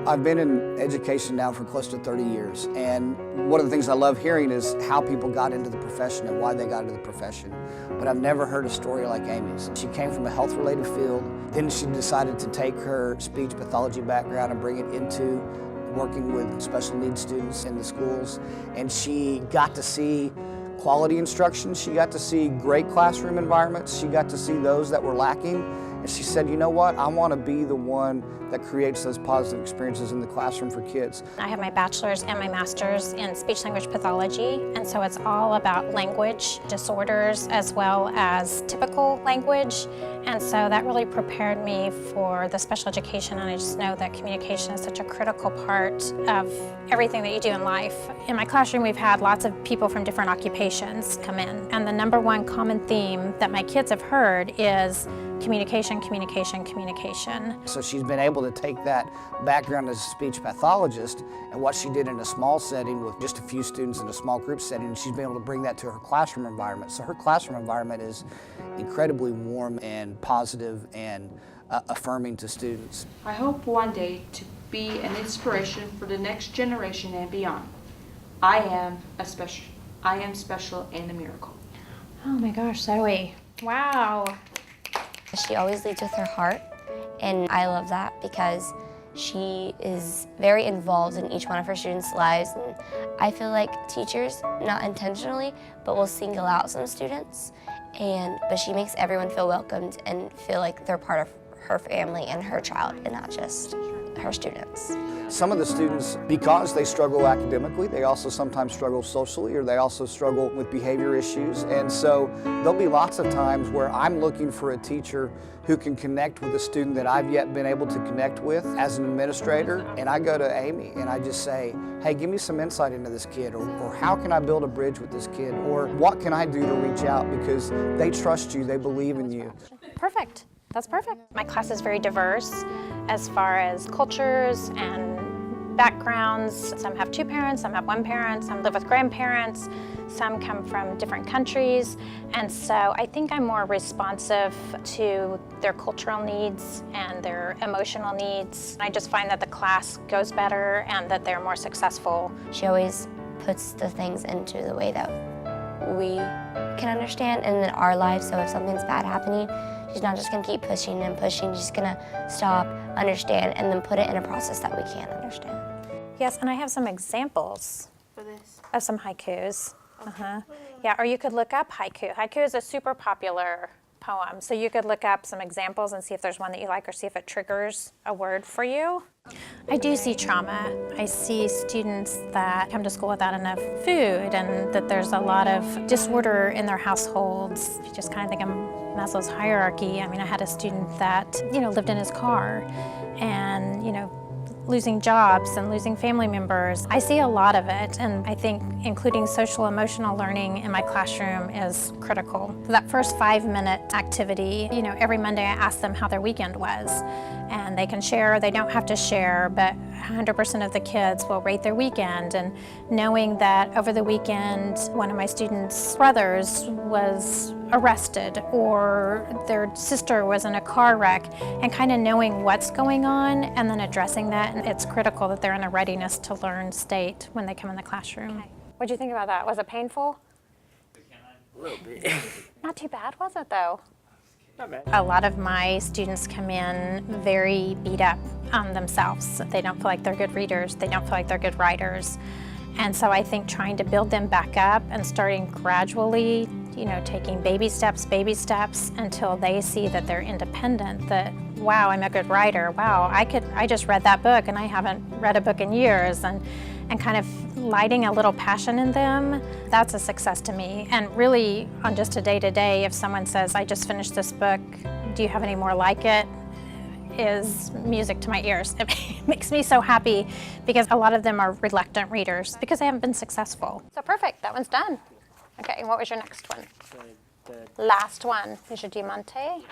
I've been in education now for close to 30 years, and one of the things I love hearing is how people got into the profession and why they got into the profession. But I've never heard a story like Amy's. She came from a health-related field, then she decided to take her speech pathology background and bring it into working with special needs students in the schools, and she got to see quality instruction, she got to see great classroom environments, she got to see those that were lacking, and she said, you know what, I want to be the one that creates those positive experiences in the classroom for kids. I have my bachelor's and my master's in speech-language pathology, and so it's all about language disorders as well as typical language, and so that really prepared me for the special education, and I just know that communication is such a critical part of everything that you do in life. In my classroom, we've had lots of people from different occupations come in, and the number one common theme that my kids have heard is communication, communication, communication. So she's been able to take that background as a speech pathologist and what she did in a small setting with just a few students in a small group setting, and she's been able to bring that to her classroom environment. So her classroom environment is incredibly warm and positive and affirming to students. I hope one day to be an inspiration for the next generation and beyond. I am special and a miracle. Oh my gosh, Zoe. Wow. She always leads with her heart, and I love that because she is very involved in each one of her students' lives, and I feel like teachers, not intentionally, but will single out some students, but she makes everyone feel welcomed and feel like they're part of her family and her child and not just her students. Some of the students, because they struggle academically, they also sometimes struggle socially, or they also struggle with behavior issues. And so there'll be lots of times where I'm looking for a teacher who can connect with a student that I've yet been able to connect with as an administrator. And I go to Amy and I just say, hey, give me some insight into this kid, or how can I build a bridge with this kid, or what can I do to reach out, because they trust you, they believe in you. Perfect. That's perfect. My class is very diverse as far as cultures and backgrounds. Some have two parents, some have one parent, some live with grandparents, some come from different countries, and so I think I'm more responsive to their cultural needs and their emotional needs. I just find that the class goes better and that they're more successful. She always puts the things into the way that we can understand and in our lives, so if something's bad happening, she's not just going to keep pushing and pushing. She's going to stop, understand, and then put it in a process that we can understand. Yes, and I have some examples of some haikus. Yeah, or you could look up haiku. Haiku is a super popular poem, so you could look up some examples and see if there's one that you like or see if it triggers a word for you. I do see trauma. I see students that come to school without enough food and that there's a lot of disorder in their households. If you just kind of think of Maslow's hierarchy, I mean, I had a student that, lived in his car and, losing jobs and losing family members. I see a lot of it, and I think including social emotional learning in my classroom is critical. That first 5-minute activity, every Monday I ask them how their weekend was, and they can share, they don't have to share, but 100% of the kids will rate their weekend, and knowing that over the weekend one of my students' brothers was arrested or their sister was in a car wreck, and kind of knowing what's going on and then addressing that. And it's critical that they're in a readiness to learn state when they come in the classroom. Okay. What do you think about that? Was it painful? A little bit. Not too bad, was it though? Not bad. A lot of my students come in very beat up on themselves. They don't feel like they're good readers. They don't feel like they're good writers. And so I think trying to build them back up and starting gradually, taking baby steps until they see that they're independent, that, wow, I'm a good writer. Wow, I just read that book and I haven't read a book in years, and kind of lighting a little passion in them, that's a success to me. And really, on just a day-to-day, if someone says, I just finished this book, do you have any more like it? Is music to my ears. It makes me so happy because a lot of them are reluctant readers because they haven't been successful. So perfect, that one's done. Okay, and what was your next one? Last one is your Diamante.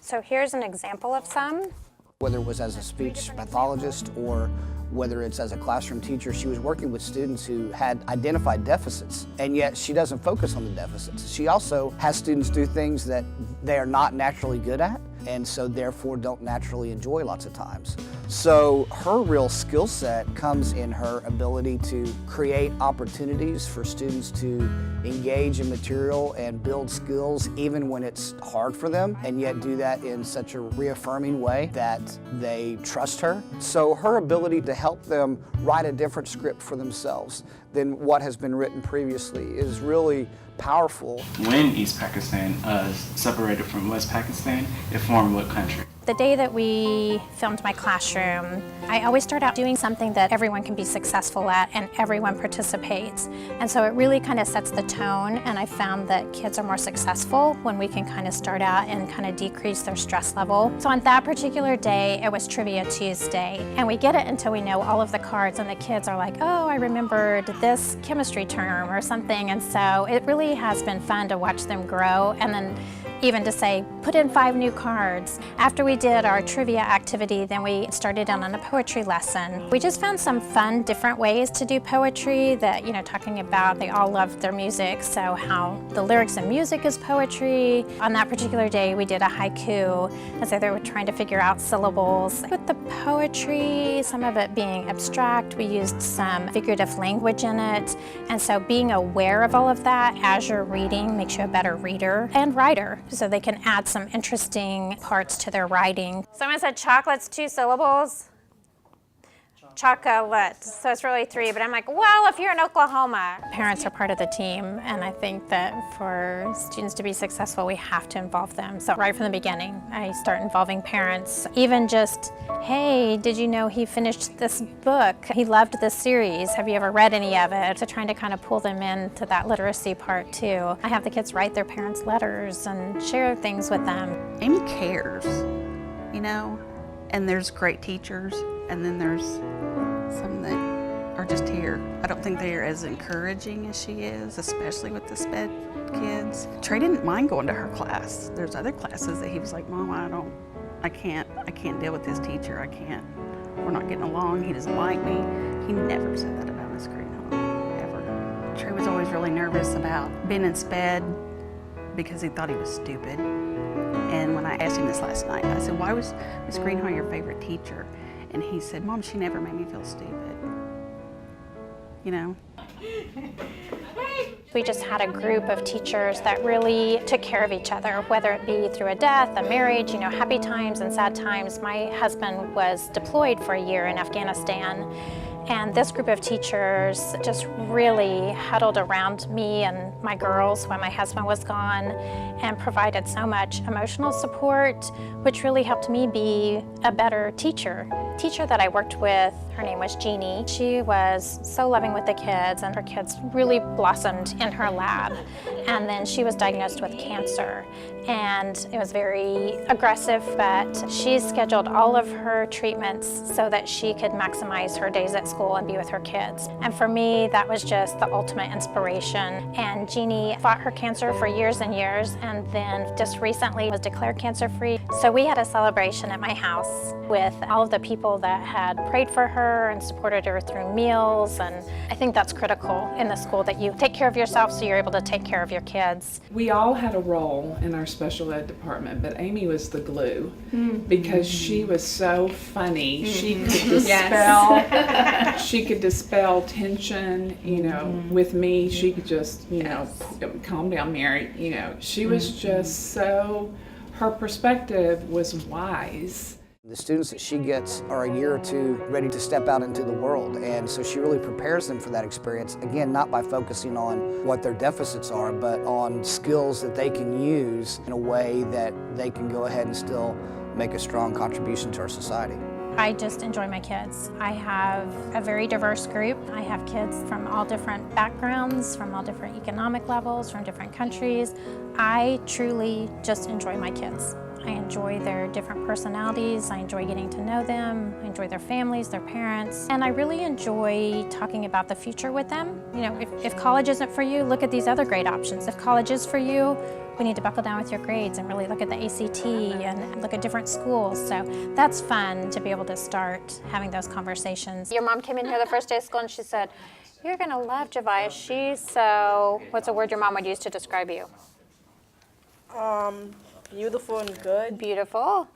So here's an example of some. Whether it was as a speech pathologist or whether it's as a classroom teacher, she was working with students who had identified deficits, and yet she doesn't focus on the deficits. She also has students do things that they are not naturally good at, and so therefore don't naturally enjoy lots of times. So her real skill set comes in her ability to create opportunities for students to engage in material and build skills even when it's hard for them, and yet do that in such a reaffirming way that they trust her. So her ability to help them write a different script for themselves than what has been written previously is really powerful. When East Pakistan separated from West Pakistan, it formed what country? The day that we filmed my classroom, I always start out doing something that everyone can be successful at and everyone participates. And so it really kind of sets the tone, and I found that kids are more successful when we can kind of start out and kind of decrease their stress level. So on that particular day, it was Trivia Tuesday, and we get it until we know all of the cards, and the kids are like, oh, I remembered this chemistry term or something. And so it really has been fun to watch them grow, and then even to say, put in 5 new cards. After we did our trivia activity, then we started on a poetry lesson. We just found some fun, different ways to do poetry that, talking about they all loved their music, so how the lyrics and music is poetry. On that particular day, we did a haiku, and so they were trying to figure out syllables. With the poetry, some of it being abstract, we used some figurative language in it, and so being aware of all of that as you're reading makes you a better reader and writer, so they can add some interesting parts to their writing. Someone said chocolate's 2 syllables. Chocolate, so it's really 3, but I'm like, well, if you're in Oklahoma. Parents are part of the team, and I think that for students to be successful, we have to involve them. So right from the beginning, I start involving parents. Even just, hey, did you know he finished this book? He loved this series. Have you ever read any of it? So trying to kind of pull them into that literacy part too. I have the kids write their parents letters and share things with them. Amy cares, and there's great teachers, and then there's some that are just here. I don't think they are as encouraging as she is, especially with the SPED kids. Trey didn't mind going to her class. There's other classes that he was like, Mom, I can't deal with this teacher. We're not getting along. He doesn't like me. He never said that about Miss Greenhaw, ever. Trey was always really nervous about being in SPED because he thought he was stupid. And when I asked him this last night, I said, why was Miss Greenhaw your favorite teacher? And he said, Mom, she never made me feel stupid. We just had a group of teachers that really took care of each other, whether it be through a death, a marriage, happy times and sad times. My husband was deployed for a year in Afghanistan, and this group of teachers just really huddled around me and my girls when my husband was gone and provided so much emotional support, which really helped me be a better teacher. The teacher that I worked with, her name was Jeannie. She was so loving with the kids, and her kids really blossomed in her lab. And then she was diagnosed with cancer, and it was very aggressive, but she scheduled all of her treatments so that she could maximize her days at school and be with her kids. And for me, that was just the ultimate inspiration. And Jeannie fought her cancer for years and years, and then just recently was declared cancer-free. So we had a celebration at my house with all of the people that had prayed for her and supported her through meals. And I think that's critical in the school, that you take care of yourself so you're able to take care of your kids. We all had a role in our special ed department, but Amy was the glue because she was so funny. She could dispel tension, with me. She could just, calm down, Mary. She was just so, her perspective was wise. The students that she gets are a year or 2 ready to step out into the world, and so she really prepares them for that experience, again, not by focusing on what their deficits are, but on skills that they can use in a way that they can go ahead and still make a strong contribution to our society. I just enjoy my kids. I have a very diverse group. I have kids from all different backgrounds, from all different economic levels, from different countries. I truly just enjoy my kids. I enjoy their different personalities. I enjoy getting to know them. I enjoy their families, their parents. And I really enjoy talking about the future with them. If college isn't for you, look at these other great options. If college is for you, we need to buckle down with your grades and really look at the ACT and look at different schools. So that's fun to be able to start having those conversations. Your mom came in here the first day of school and she said, you're gonna love Javia. She's so, what's a word your mom would use to describe you? Beautiful and good. Beautiful.